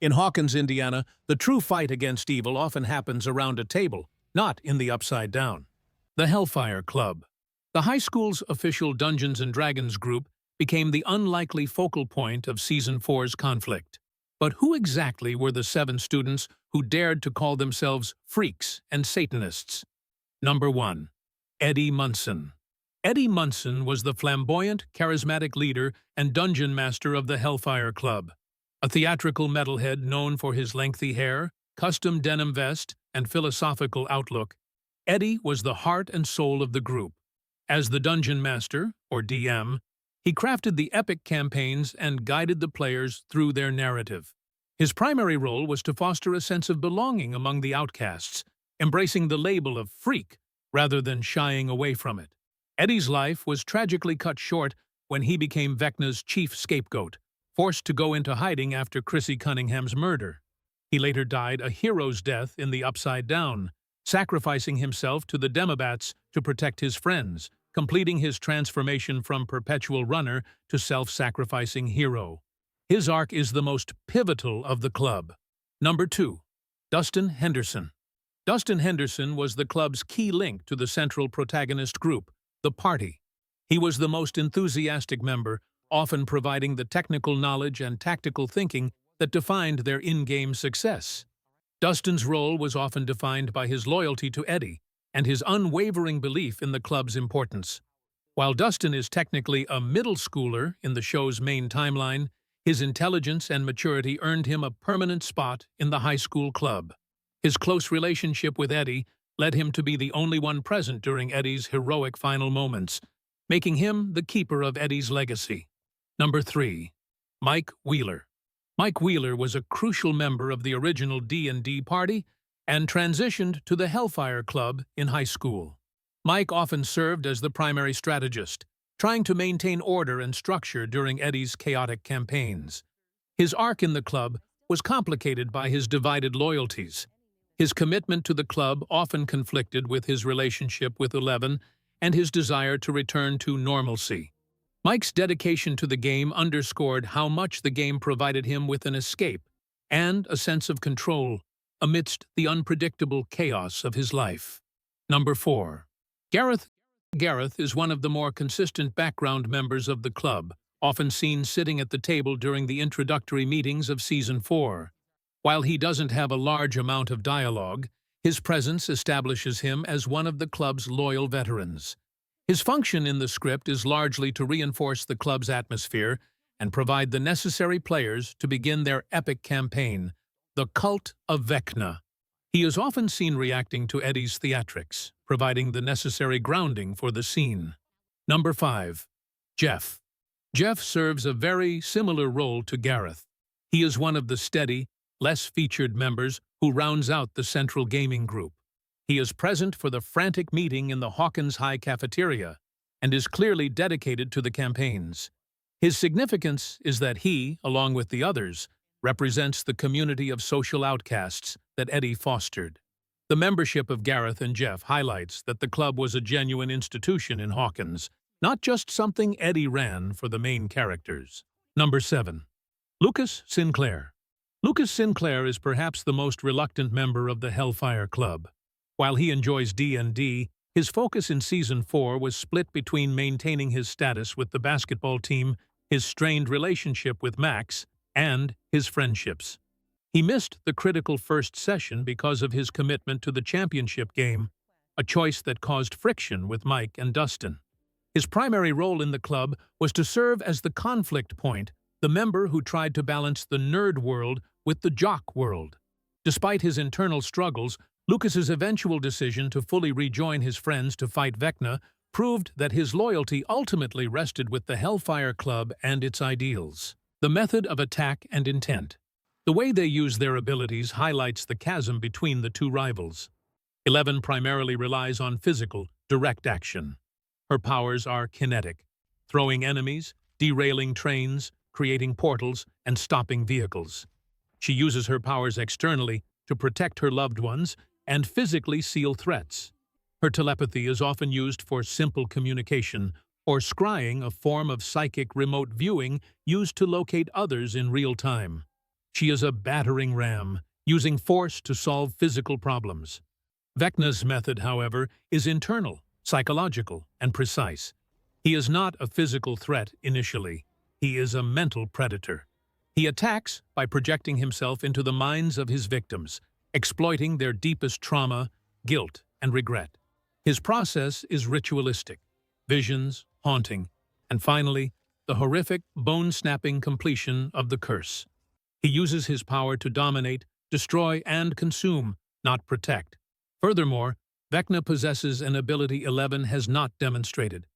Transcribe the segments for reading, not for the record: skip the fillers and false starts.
In Hawkins, Indiana, the true fight against evil often happens around a table, not in the upside down. The Hellfire Club. The high school's official Dungeons & Dragons group became the unlikely focal point of Season 4's conflict. But who exactly were the 7 students who dared to call themselves freaks and satanists? Number 1. Eddie Munson. Eddie Munson was the flamboyant, charismatic leader and dungeon master of the Hellfire Club. A theatrical metalhead known for his lengthy hair, custom denim vest, and philosophical outlook, Eddie was the heart and soul of the group. As the dungeon master, or DM, he crafted the epic campaigns and guided the players through their narrative. His primary role was to foster a sense of belonging among the outcasts, embracing the label of freak rather than shying away from it. Eddie's life was tragically cut short when he became Vecna's chief scapegoat, forced to go into hiding after Chrissy Cunningham's murder. He later died a hero's death in the Upside Down, sacrificing himself to the Demobats to protect his friends, completing his transformation from perpetual runner to self-sacrificing hero. His arc is the most pivotal of the club. Number 2. Dustin Henderson. Dustin Henderson was the club's key link to the central protagonist group, the Party. He was the most enthusiastic member, often providing the technical knowledge and tactical thinking that defined their in-game success. Dustin's role was often defined by his loyalty to Eddie and his unwavering belief in the club's importance. While Dustin is technically a middle schooler in the show's main timeline, his intelligence and maturity earned him a permanent spot in the high school club. His close relationship with Eddie led him to be the only one present during Eddie's heroic final moments, making him the keeper of Eddie's legacy. Number 3. Mike Wheeler. Mike Wheeler was a crucial member of the original D&D party and transitioned to the Hellfire Club in high school. Mike often served as the primary strategist, trying to maintain order and structure during Eddie's chaotic campaigns. His arc in the club was complicated by his divided loyalties. His commitment to the club often conflicted with his relationship with Eleven and his desire to return to normalcy. Mike's dedication to the game underscored how much the game provided him with an escape and a sense of control amidst the unpredictable chaos of his life. Number 4. Gareth. Gareth is one of the more consistent background members of the club, often seen sitting at the table during the introductory meetings of Season 4. While he doesn't have a large amount of dialogue, his presence establishes him as one of the club's loyal veterans. His function in the script is largely to reinforce the club's atmosphere and provide the necessary players to begin their epic campaign, the Cult of Vecna. He is often seen reacting to Eddie's theatrics, providing the necessary grounding for the scene. Number 5. Jeff. Jeff serves a very similar role to Gareth. He is one of the steady, less featured members who rounds out the central gaming group. He is present for the frantic meeting in the Hawkins High cafeteria and is clearly dedicated to the campaigns. His significance is that he, along with the others, represents the community of social outcasts that Eddie fostered. The membership of Gareth and Jeff highlights that the club was a genuine institution in Hawkins, not just something Eddie ran for the main characters. Number 7. Lucas Sinclair. Lucas Sinclair is perhaps the most reluctant member of the Hellfire Club. While he enjoys D&D, his focus in Season 4 was split between maintaining his status with the basketball team, his strained relationship with Max, and his friendships. He missed the critical first session because of his commitment to the championship game, a choice that caused friction with Mike and Dustin. His primary role in the club was to serve as the conflict point, the member who tried to balance the nerd world with the jock world. Despite his internal struggles, Lucas's eventual decision to fully rejoin his friends to fight Vecna proved that his loyalty ultimately rested with the Hellfire Club and its ideals. The method of attack and intent. The way they use their abilities highlights the chasm between the two rivals. Eleven primarily relies on physical, direct action. Her powers are kinetic, throwing enemies, derailing trains, creating portals, and stopping vehicles. She uses her powers externally to protect her loved ones and physically seal threats. Her telepathy is often used for simple communication, or scrying, a form of psychic remote viewing used to locate others in real time. She is a battering ram, using force to solve physical problems. Vecna's method, however, is internal, psychological, and precise. He is not a physical threat initially. He is a mental predator. He attacks by projecting himself into the minds of his victims, exploiting their deepest trauma, guilt, and regret. His process is ritualistic, visions, haunting, and finally, the horrific, bone-snapping completion of the curse. He uses his power to dominate, destroy, and consume, not protect. Furthermore, Vecna possesses an ability 11 has not demonstrated: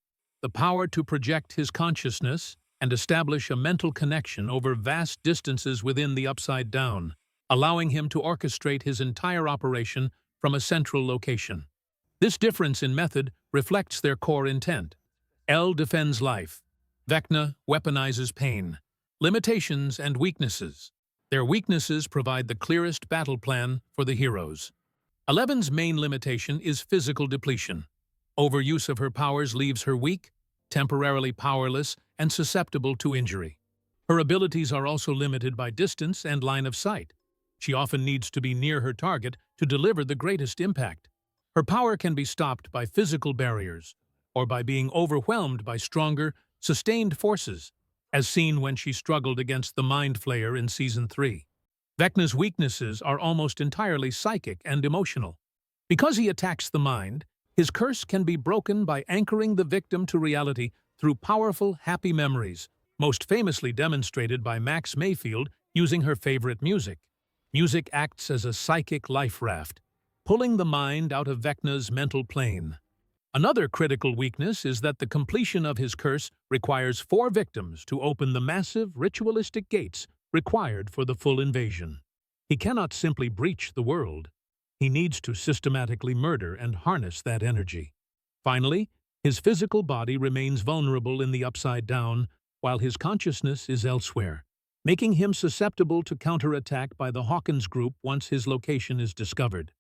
the power to project his consciousness and establish a mental connection over vast distances within the Upside Down, allowing him to orchestrate his entire operation from a central location. This difference in method reflects their core intent. L defends life. Vecna weaponizes pain, limitations, and weaknesses. Their weaknesses provide the clearest battle plan for the heroes. 11's main limitation is physical depletion. Overuse of her powers leaves her weak, temporarily powerless, and susceptible to injury. Her abilities are also limited by distance and line of sight. She often needs to be near her target to deliver the greatest impact. Her power can be stopped by physical barriers or by being overwhelmed by stronger, sustained forces, as seen when she struggled against the Mind Flayer in Season 3. Vecna's weaknesses are almost entirely psychic and emotional. Because he attacks the mind, his curse can be broken by anchoring the victim to reality through powerful, happy memories, most famously demonstrated by Max Mayfield using her favorite music. Music acts as a psychic life raft, pulling the mind out of Vecna's mental plane. Another critical weakness is that the completion of his curse requires 4 victims to open the massive, ritualistic gates required for the full invasion. He cannot simply breach the world. He needs to systematically murder and harness that energy. Finally, his physical body remains vulnerable in the Upside Down, while his consciousness is elsewhere, making him susceptible to counterattack by the Hawkins group once his location is discovered.